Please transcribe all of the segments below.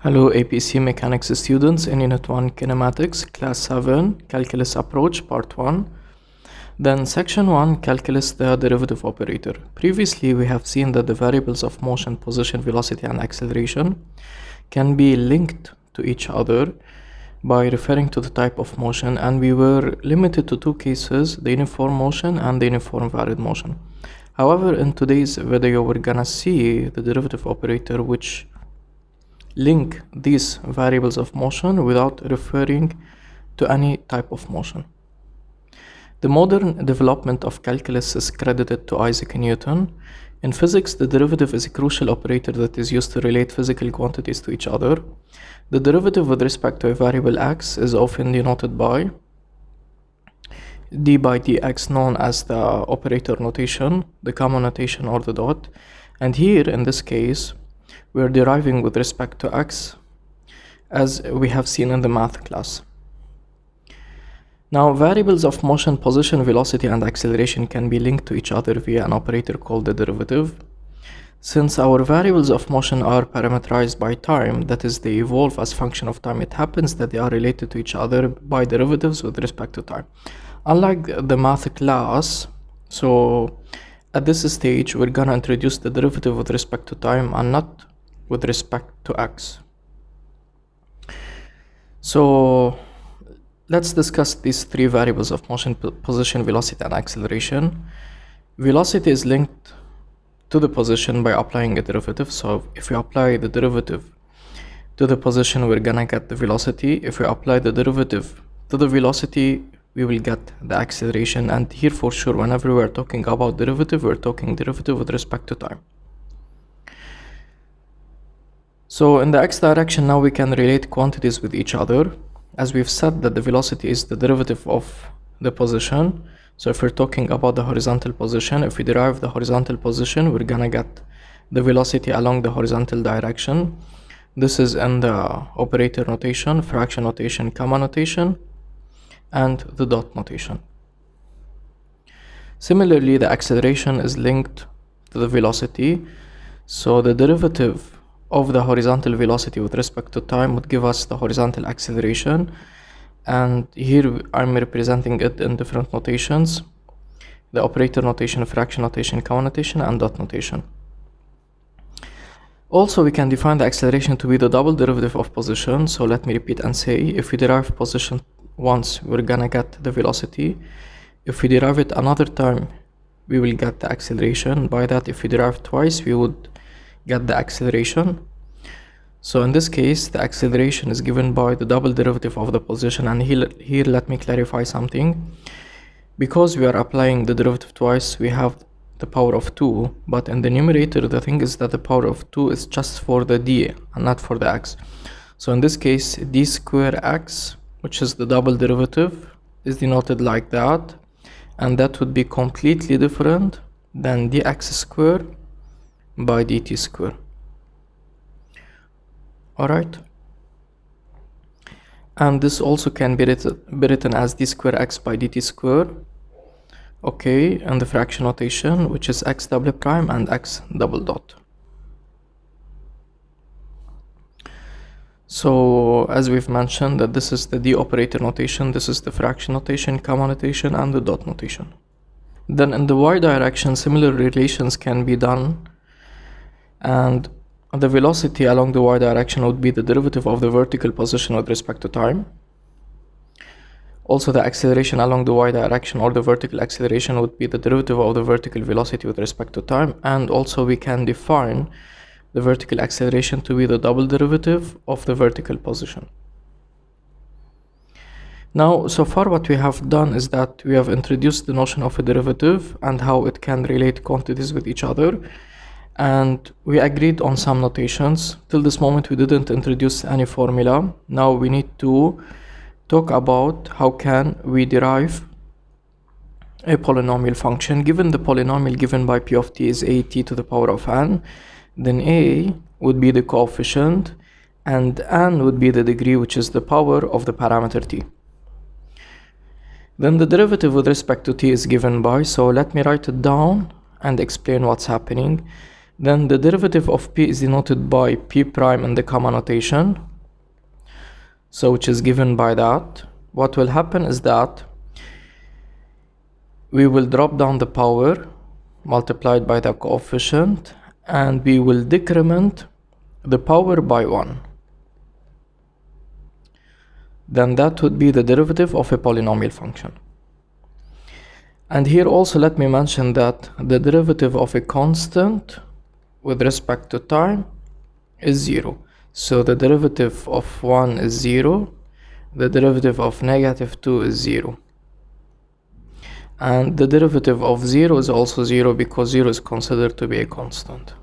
Hello APC Mechanics students in Unit 1 Kinematics, Class 7, Calculus Approach, Part 1. Then Section 1, Calculus the derivative operator. Previously we have seen that the variables of motion, position, velocity and acceleration can be linked to each other by referring to the type of motion, and we were limited to two cases, the uniform motion and the uniform varied motion. However, in today's video we're gonna see the derivative operator which link these variables of motion without referring to any type of motion. The modern development of calculus is credited to Isaac Newton. In physics, the derivative is a crucial operator that is used to relate physical quantities to each other. The derivative with respect to a variable x is often denoted by d by dx, known as the operator notation, the common notation, or the dot. And here, in this case, we are deriving with respect to x, as we have seen in the math class. Now, variables of motion, position, velocity, and acceleration can be linked to each other via an operator called the derivative. Since our variables of motion are parameterized by time, that is, they evolve as function of time, it happens that they are related to each other by derivatives with respect to time. Unlike the math class, so at this stage, we're gonna introduce the derivative with respect to time and not with respect to x. So let's discuss these three variables of motion, position, velocity, and acceleration. Velocity is linked to the position by applying a derivative. So if we apply the derivative to the position, we're gonna get the velocity. If we apply the derivative to the velocity, we will get the acceleration. And here, for sure, whenever we're talking about derivative, we're talking derivative with respect to time. So in the x direction, now we can relate quantities with each other, as we've said that the velocity is the derivative of the position. So if we're talking about the horizontal position, if we derive the horizontal position, we're gonna get the velocity along the horizontal direction. This is in the operator notation, fraction notation, comma notation, and the dot notation. Similarly, the acceleration is linked to the velocity. So the derivative of the horizontal velocity with respect to time would give us the horizontal acceleration, and here I'm representing it in different notations: the operator notation, fraction notation, comma notation, and dot notation. Also, we can define the acceleration to be the double derivative of position. So let me repeat and say, if we derive position once, we're gonna get the velocity. If we derive it another time, we will get the acceleration. By that, if we derive twice, we would get the acceleration. So in this case, the acceleration is given by the double derivative of the position. And here let me clarify something. Because we are applying the derivative twice, we have the power of 2, but in the numerator, the thing is that the power of 2 is just for the d and not for the x. So in this case, d square x, which is the double derivative, is denoted like that, and that would be completely different than dx square by dt square. Alright, and this also can be written as d square x by dt square, okay, and the fraction notation, which is x double prime and x double dot. So as we've mentioned, that this is the d operator notation, this is the fraction notation, comma notation, and the dot notation. Then in the y direction, similar relations can be done, and the velocity along the y direction would be the derivative of the vertical position with respect to time. Also, the acceleration along the y direction, or the vertical acceleration, would be the derivative of the vertical velocity with respect to time. And also we can define the vertical acceleration to be the double derivative of the vertical position. Now, so far what we have done is that we have introduced the notion of a derivative and how it can relate quantities with each other, and we agreed on some notations. Till this moment we didn't introduce any formula. Now we need to talk about how can we derive a polynomial function. Given the polynomial given by p of t is a t to the power of n, then a would be the coefficient and n would be the degree, which is the power of the parameter t. Then the derivative with respect to t is given by, so let me write it down and explain what's happening. Then the derivative of p is denoted by p prime in the comma notation, so which is given by that. What will happen is that we will drop down the power multiplied by the coefficient, and we will decrement the power by 1. Then that would be the derivative of a polynomial function. And here also let me mention that the derivative of a constant with respect to time is 0. So the derivative of 1 is 0, the derivative of -2 is 0. And the derivative of 0 is also 0 because 0 is considered to be a constant.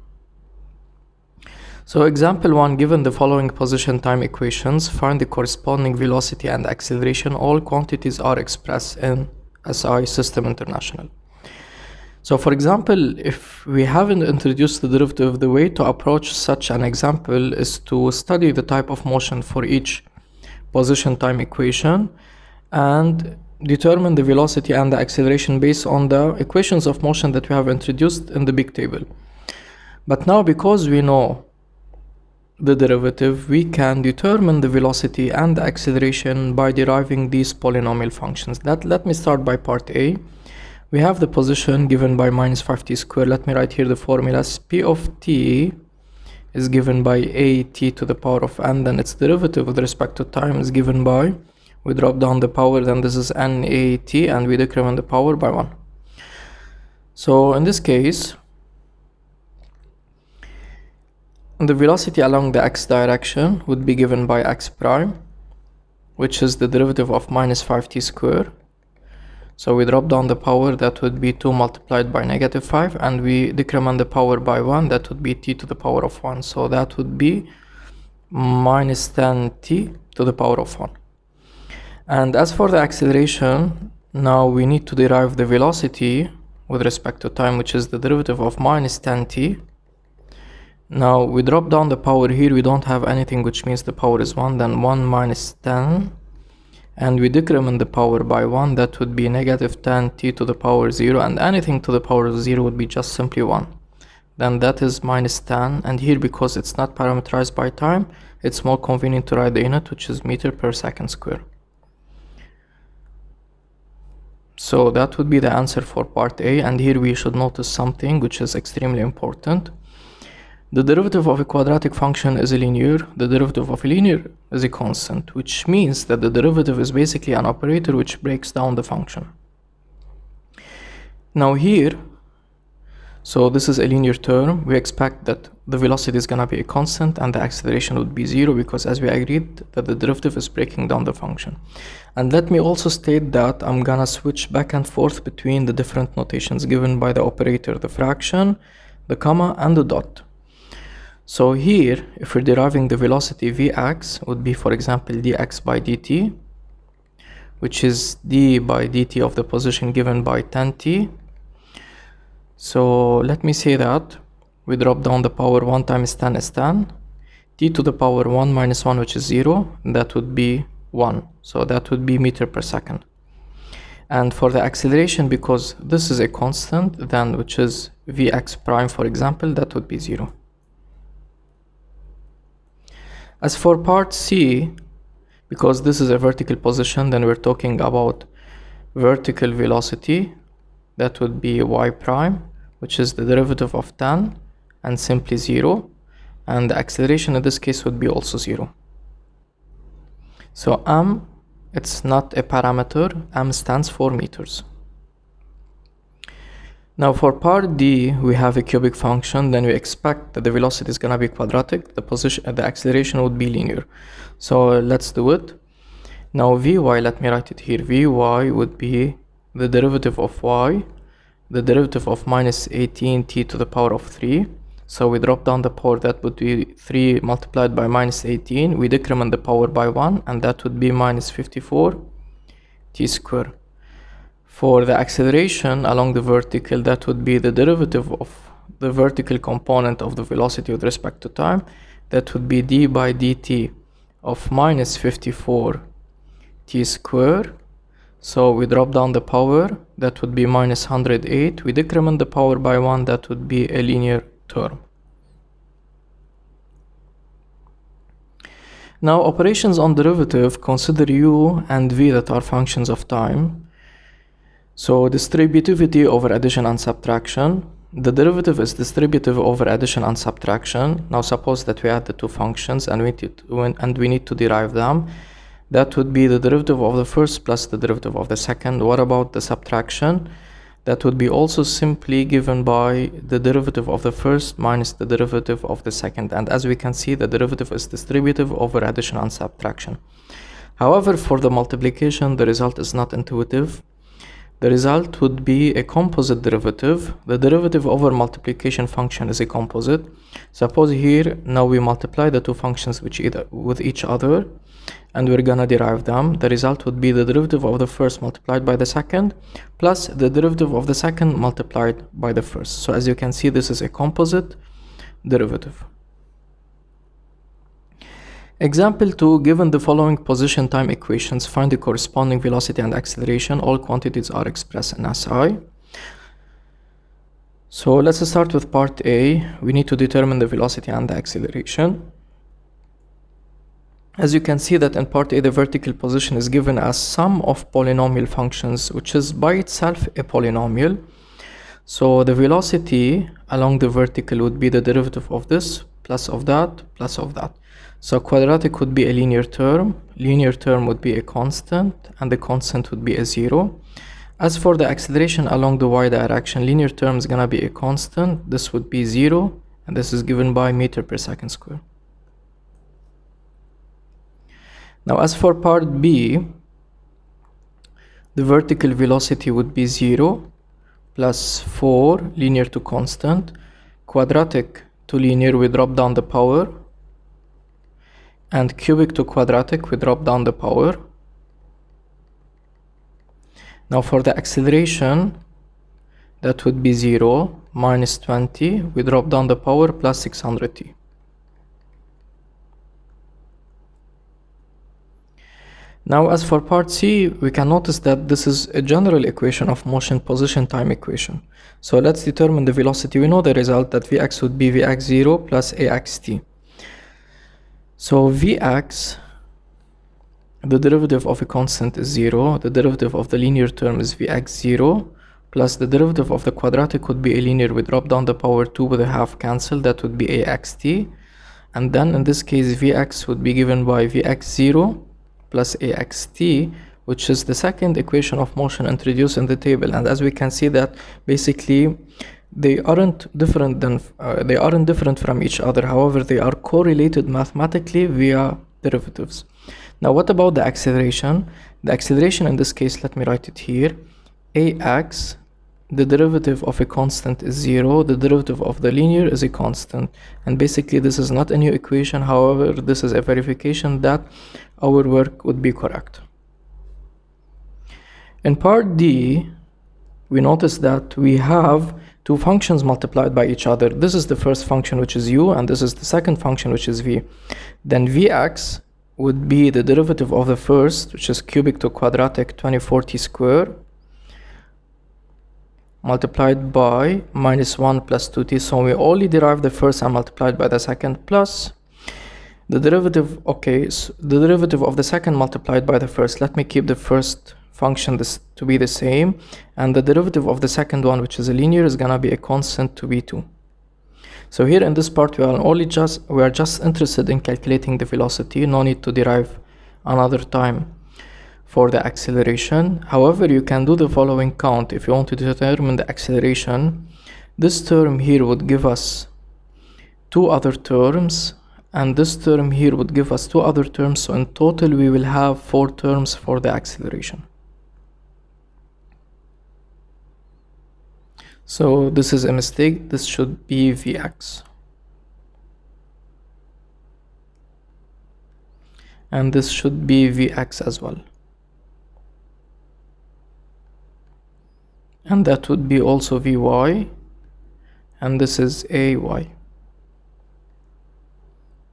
So example 1, given the following position time equations, find the corresponding velocity and acceleration. All quantities are expressed in SI System International. So for example, if we haven't introduced the derivative, the way to approach such an example is to study the type of motion for each position time equation and determine the velocity and the acceleration based on the equations of motion that we have introduced in the big table. But now, because we know the derivative, we can determine the velocity and the acceleration by deriving these polynomial functions. Let me start by part A. We have the position given by -5t squared. Let me write here the formulas. P of t is given by at to the power of n, then its derivative with respect to time is given by, we drop down the power, then this is nat, and we decrement the power by 1. So in this case, the velocity along the x direction would be given by x prime, which is the derivative of -5t squared. So we drop down the power, that would be 2 multiplied by -5, and we decrement the power by 1, that would be t to the power of 1. So that would be -10t to the power of 1. And as for the acceleration, now we need to derive the velocity with respect to time, which is the derivative of -10t. Now we drop down the power here, we don't have anything, which means the power is 1, then 1 minus 10, and we decrement the power by 1, that would be -10t to the power 0, and anything to the power of 0 would be just simply 1. Then that is -10, and here, because it's not parameterized by time, it's more convenient to write the unit, which is meter per second square. So that would be the answer for part A, and here we should notice something which is extremely important. The derivative of a quadratic function is a linear, the derivative of a linear is a constant, which means that the derivative is basically an operator which breaks down the function. Now here, so this is a linear term, we expect that the velocity is gonna be a constant and the acceleration would be 0, because as we agreed that the derivative is breaking down the function. And let me also state that I'm gonna switch back and forth between the different notations given by the operator, the fraction, the comma, and the dot. So here, if we're deriving the velocity Vx, would be, for example, dx by dt, which is d by dt of the position given by 10t. So let me say that we drop down the power, 1 times 10 is 10, t to the power 1 minus 1, which is 0, that would be 1. So that would be meter per second. And for the acceleration, because this is a constant, then which is Vx prime, for example, that would be 0. As for part C, because this is a vertical position, then we're talking about vertical velocity, that would be y prime, which is the derivative of 10 and simply 0, and the acceleration in this case would be also 0. So m, it's not a parameter, m stands for meters. Now for part D, we have a cubic function, then we expect that the velocity is gonna be quadratic, the acceleration would be linear. So let's do it. Now Vy, let me write it here, Vy would be the derivative of y, the derivative of -18t to the power of 3. So we drop down the power, that would be 3 multiplied by -18, we decrement the power by 1, and that would be -54t squared. For the acceleration along the vertical, that would be the derivative of the vertical component of the velocity with respect to time, that would be d by dt of -54t squared. So we drop down the power, that would be -108, we decrement the power by 1, that would be a linear term. Now operations on derivative consider u and v that are functions of time. So distributivity over addition and subtraction. The derivative is distributive over addition and subtraction. Now suppose that we add the two functions and we need to derive them. That would be the derivative of the first plus the derivative of the second. What about the subtraction? That would be also simply given by the derivative of the first minus the derivative of the second. And as we can see, the derivative is distributive over addition and subtraction. However, for the multiplication, the result is not intuitive. The result would be a composite derivative. The derivative over multiplication function is a composite. Suppose here, now we multiply the two functions with each other, and we're gonna derive them. The result would be the derivative of the first multiplied by the second, plus the derivative of the second multiplied by the first. So as you can see, this is a composite derivative. Example 2, given the following position time equations, find the corresponding velocity and acceleration. All quantities are expressed in SI. So let's start with part A. We need to determine the velocity and the acceleration. As you can see that in part A, the vertical position is given as sum of polynomial functions, which is by itself a polynomial. So the velocity along the vertical would be the derivative of this, plus of that, plus of that. So quadratic would be a linear term would be a constant, and the constant would be a 0. As for the acceleration along the y direction, linear term is gonna be a constant, this would be 0, and this is given by meter per second square. Now as for part B, the vertical velocity would be 0 plus 4, linear to constant, quadratic to linear, we drop down the power, and cubic to quadratic, we drop down the power. Now for the acceleration, that would be 0 minus 20, we drop down the power, plus 600t. Now as for part C, we can notice that this is a general equation of motion position time equation. So let's determine the velocity. We know the result that Vx would be Vx0 plus Axt. So Vx, the derivative of a constant is 0, the derivative of the linear term is Vx0, plus the derivative of the quadratic would be a linear, we drop down the power 2 with a half cancel, that would be Axt. And then in this case, Vx would be given by Vx0 plus Axt, which is the second equation of motion introduced in the table. And as we can see that basically they aren't different from each other. However, they are correlated mathematically via derivatives. Now what about the acceleration? The acceleration in this case, let me write it here. Ax, the derivative of a constant is 0, the derivative of the linear is a constant. And basically this is not a new equation, however, this is a verification that our work would be correct. In part D, we notice that we have two functions multiplied by each other. This is the first function, which is u, and this is the second function, which is v. Then Vx would be the derivative of the first, which is cubic to quadratic 24t square, multiplied by minus 1 plus 2t. So we only derive the first and multiplied by the second, plus the derivative, so the derivative of the second multiplied by the first. Let me keep the first function to be the same, and the derivative of the second one, which is a linear, is gonna be a constant to be 2. So here in this part, we are just interested in calculating the velocity. No need to derive another time for the acceleration. However, you can do the following count. If you want to determine the acceleration, this term here would give us two other terms, and this term here would give us two other terms. So in total, we will have 4 terms for the acceleration. So this is a mistake. This should be Vx. And this should be Vx as well. And that would be also Vy. And this is Ay.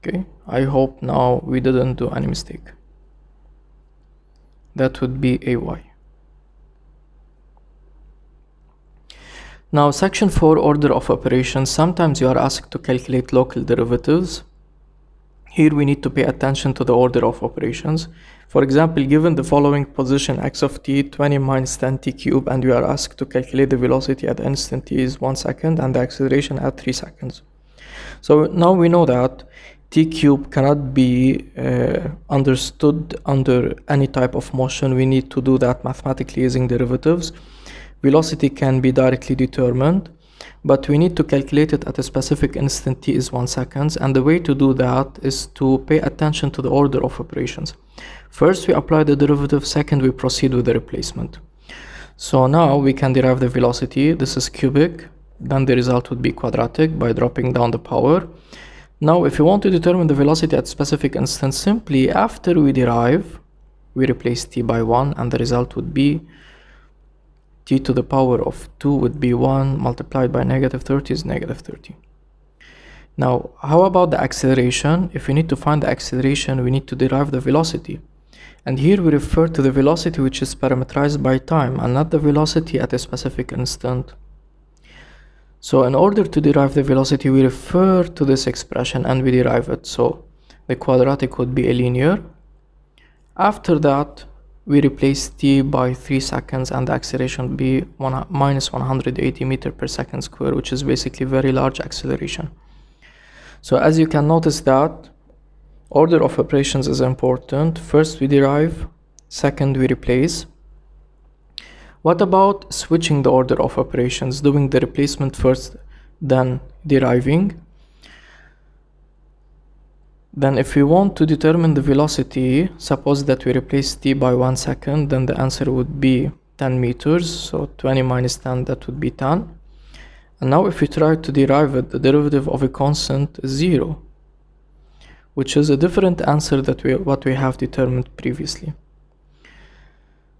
Okay, I hope now we didn't do any mistake. That would be Ay. Now, section 4, order of operations. Sometimes you are asked to calculate local derivatives. Here we need to pay attention to the order of operations. For example, given the following position x of t 20 minus 10t cubed, and we are asked to calculate the velocity at the instant t is 1 second and the acceleration at 3 seconds. So now we know that t cubed cannot be understood under any type of motion. We need to do that mathematically using derivatives. Velocity can be directly determined, but we need to calculate it at a specific instant t is 1 second, and the way to do that is to pay attention to the order of operations. First we apply the derivative, second we proceed with the replacement. So now we can derive the velocity. This is cubic, then the result would be quadratic by dropping down the power. Now if you want to determine the velocity at specific instant, simply after we derive, we replace t by 1, and the result would be t to the power of 2 would be 1 multiplied by negative 30 is negative 30. Now, how about the acceleration? If we need to find the acceleration, we need to derive the velocity. And here we refer to the velocity which is parameterized by time and not the velocity at a specific instant. So in order to derive the velocity, we refer to this expression and we derive it. So the quadratic would be a linear. After that, we replace t by 3 seconds and the acceleration would be minus 180 meters per second square, which is basically very large acceleration. So as you can notice that order of operations is important. First we derive, second we replace. What about switching the order of operations, doing the replacement first, then deriving? Then if we want to determine the velocity, suppose that we replace t by 1 second, then the answer would be 10 meters. So 20 minus 10, that would be 10. And now if we try to derive it, the derivative of a constant is 0, which is a different answer that what we have determined previously.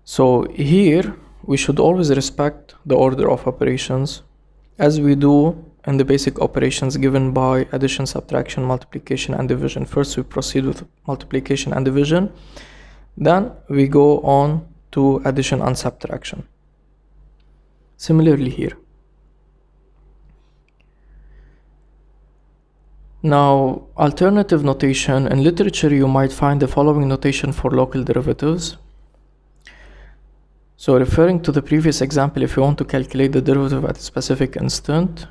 So here we should always respect the order of operations as we do in the basic operations given by addition, subtraction, multiplication, and division. First we proceed with multiplication and division, then we go on to addition and subtraction. Similarly here. Now, alternative notation. In literature you might find the following notation for local derivatives. So referring to the previous example, if you want to calculate the derivative at a specific instant,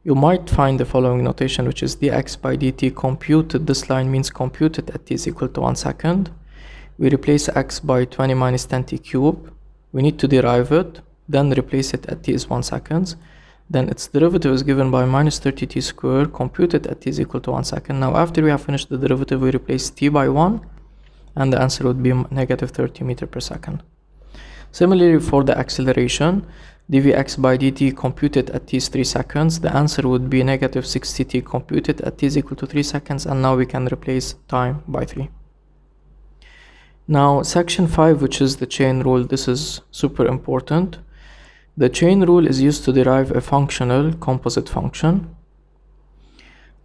you might find the following notation, which is dx by dt computed. This line means computed at t is equal to 1 second. We replace x by 20 minus 10t cubed. We need to derive it, then replace it at t is 1 second. Then its derivative is given by minus 30t squared computed at t is equal to 1 second. Now after we have finished the derivative, we replace t by 1, and the answer would be negative 30 meters per second. Similarly for the acceleration, dvx by dt computed at t is 3 seconds, the answer would be negative 60t computed at t is equal to 3 seconds, and now we can replace time by 3. Now section 5, which is the chain rule, this is super important. The chain rule is used to derive a functional composite function.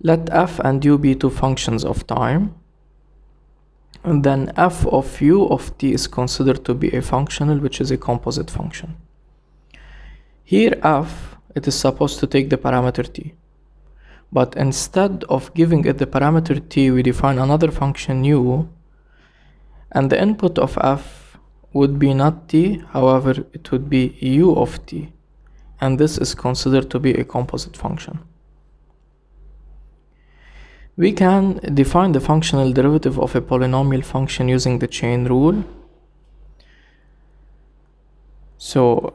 Let f and u be two functions of time, and then f of u of t is considered to be a functional, which is a composite function. Here f, it is supposed to take the parameter t, but instead of giving it the parameter t, we define another function u, and the input of f would be not t, however it would be u of t, and this is considered to be a composite function. We can define the functional derivative of a polynomial function using the chain rule. So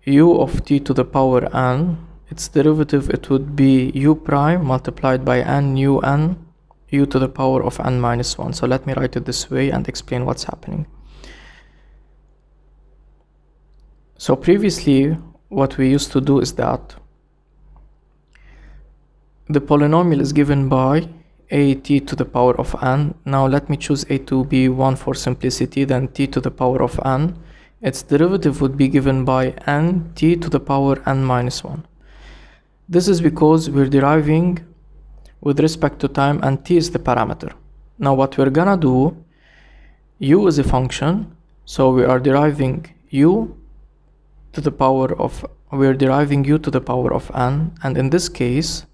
u of t to the power n, its derivative, it would be u prime multiplied by n u n, u to the power of n minus 1. So let me write it this way and explain what's happening. So previously what we used to do is that the polynomial is given by a t to the power of n. Now let me choose a to be 1 for simplicity, then t to the power of n. Its derivative would be given by n t to the power n minus 1. This is because we're deriving with respect to time and t is the parameter. Now what we're gonna do, u is a function, so we are deriving u to the power of, we're deriving u to the power of n, and in this case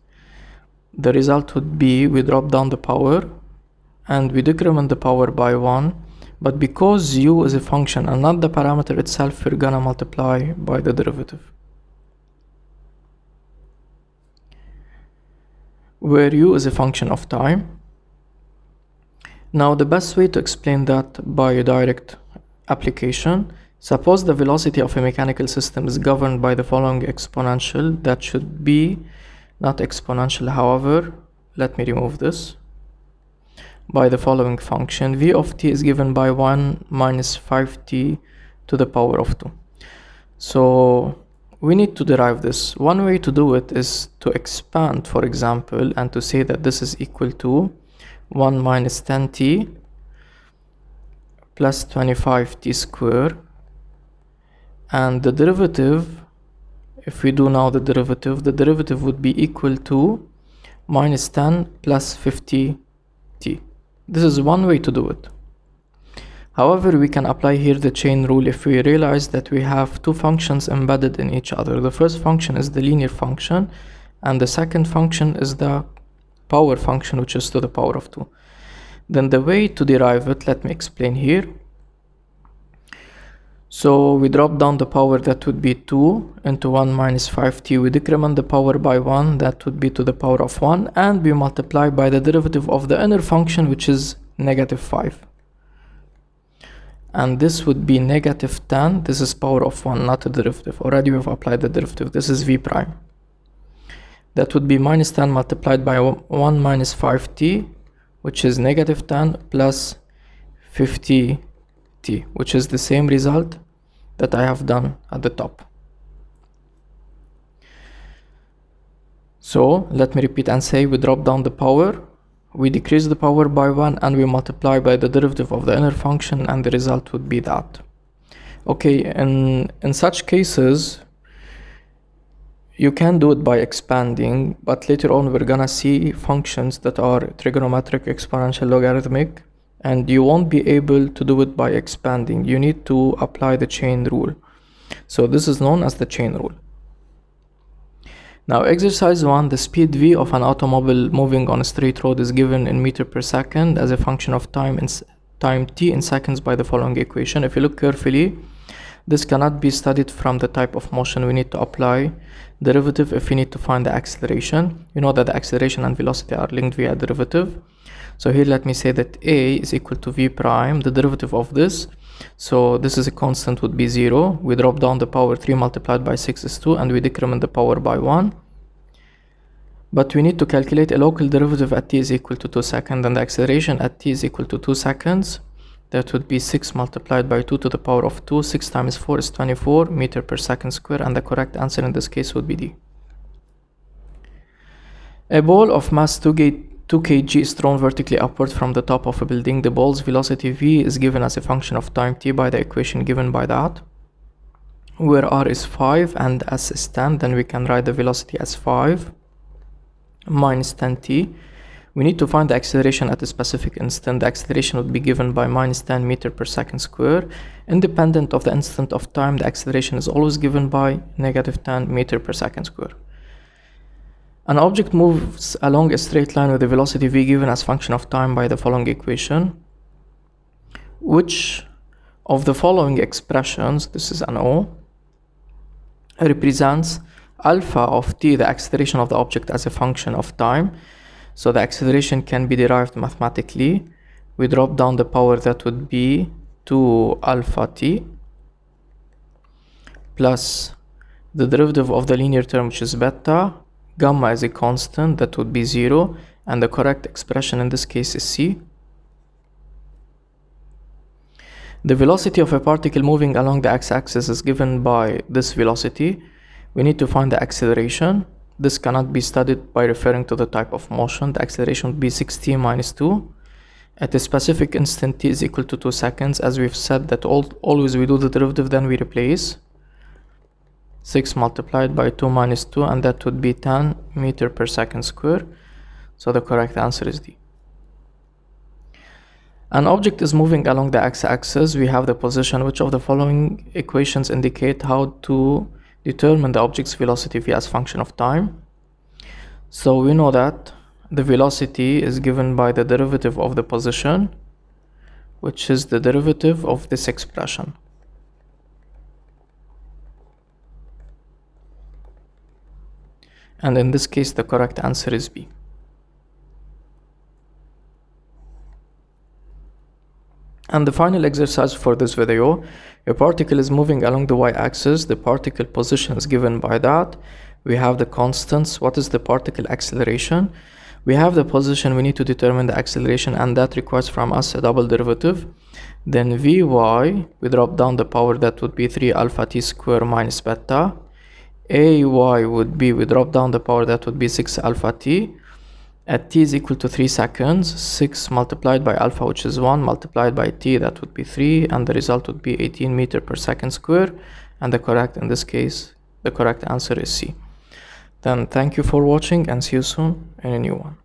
the result would be we drop down the power and we decrement the power by 1, but because u is a function and not the parameter itself, we're gonna multiply by the derivative, where u is a function of time. Now the best way to explain that by a direct application, suppose the velocity of a mechanical system is governed by the following exponential, that should be not exponential, however, let me remove this, by the following function. V of t is given by 1 minus 5t to the power of 2. So we need to derive this. One way to do it is to expand, for example, and to say that this is equal to 1 minus 10t plus 25t square, and the derivative, if we do now the derivative would be equal to minus 10 plus 50t. This is one way to do it. However, we can apply here the chain rule if we realize that we have two functions embedded in each other. The first function is the linear function, and the second function is the power function, which is to the power of 2. Then the way to derive it, let me explain here. So we drop down the power, that would be 2 into 1 minus 5t. We decrement the power by 1, that would be to the power of 1, and we multiply by the derivative of the inner function, which is negative 5. And this would be negative 10. This is power of 1, not a derivative. Already we've applied the derivative. This is v prime. That would be minus 10 multiplied by 1 minus 5t, which is negative 10 plus 50t, which is the same result that I have done at the top. So let me repeat and say we drop down the power, we decrease the power by 1, and we multiply by the derivative of the inner function, and the result would be that. Okay, in such cases you can do it by expanding, but later on we're gonna see functions that are trigonometric, exponential, logarithmic, and you won't be able to do it by expanding. You need to apply the chain rule. So this is known as the chain rule. Now exercise 1, the speed v of an automobile moving on a straight road is given in meter per second as a function of time t in seconds by the following equation. If you look carefully, this cannot be studied from the type of motion. We need to apply derivative if we need to find the acceleration. You know that the acceleration and velocity are linked via derivative. So here let me say that a is equal to v prime, the derivative of this. So this is a constant, would be 0. We drop down the power, 3 multiplied by 6 is 2, and we decrement the power by 1. But we need to calculate a local derivative at t is equal to 2 seconds, and the acceleration at t is equal to 2 seconds. That would be 6 multiplied by 2 to the power of 2. 6 times 4 is 24 meter per second square, and the correct answer in this case would be D. A ball of mass 2 kg is thrown vertically upward from the top of a building. The ball's velocity v is given as a function of time t by the equation given by that, where r is 5 and s is 10. Then we can write the velocity as 5 minus 10t. We need to find the acceleration at a specific instant. The acceleration would be given by minus 10 meter per second square. Independent of the instant of time, the acceleration is always given by negative 10 meter per second square. An object moves along a straight line with a velocity v given as function of time by the following equation. Which of the following expressions, this is an O, represents alpha of t, the acceleration of the object, as a function of time? So the acceleration can be derived mathematically. We drop down the power, that would be 2 alpha t plus the derivative of the linear term, which is beta. Gamma is a constant, that would be 0, and the correct expression in this case is C. The velocity of a particle moving along the x-axis is given by this velocity. We need to find the acceleration. This cannot be studied by referring to the type of motion. The acceleration would be 6t minus 2. At a specific instant t is equal to 2 seconds. As we've said that always we do the derivative, then we replace. 6 multiplied by 2 minus 2, and that would be 10 meter per second square. So the correct answer is D. An object is moving along the x-axis. We have the position. Which of the following equations indicate how to determine the object's velocity v as function of time? So we know that the velocity is given by the derivative of the position, which is the derivative of this expression. And in this case, the correct answer is B. And the final exercise for this video, a particle is moving along the y-axis. The particle position is given by that. We have the constants. What is the particle acceleration? We have the position. We need to determine the acceleration, and that requires from us a double derivative. Then Vy, we drop down the power, that would be 3 alpha t square minus beta. Ay would be, we drop down the power, that would be 6 alpha t. At t is equal to 3 seconds, 6 multiplied by alpha, which is 1, multiplied by t, that would be 3, and the result would be 18 meters per second square. And the correct, in this case, the correct answer is C. Then thank you for watching, and see you soon in a new one.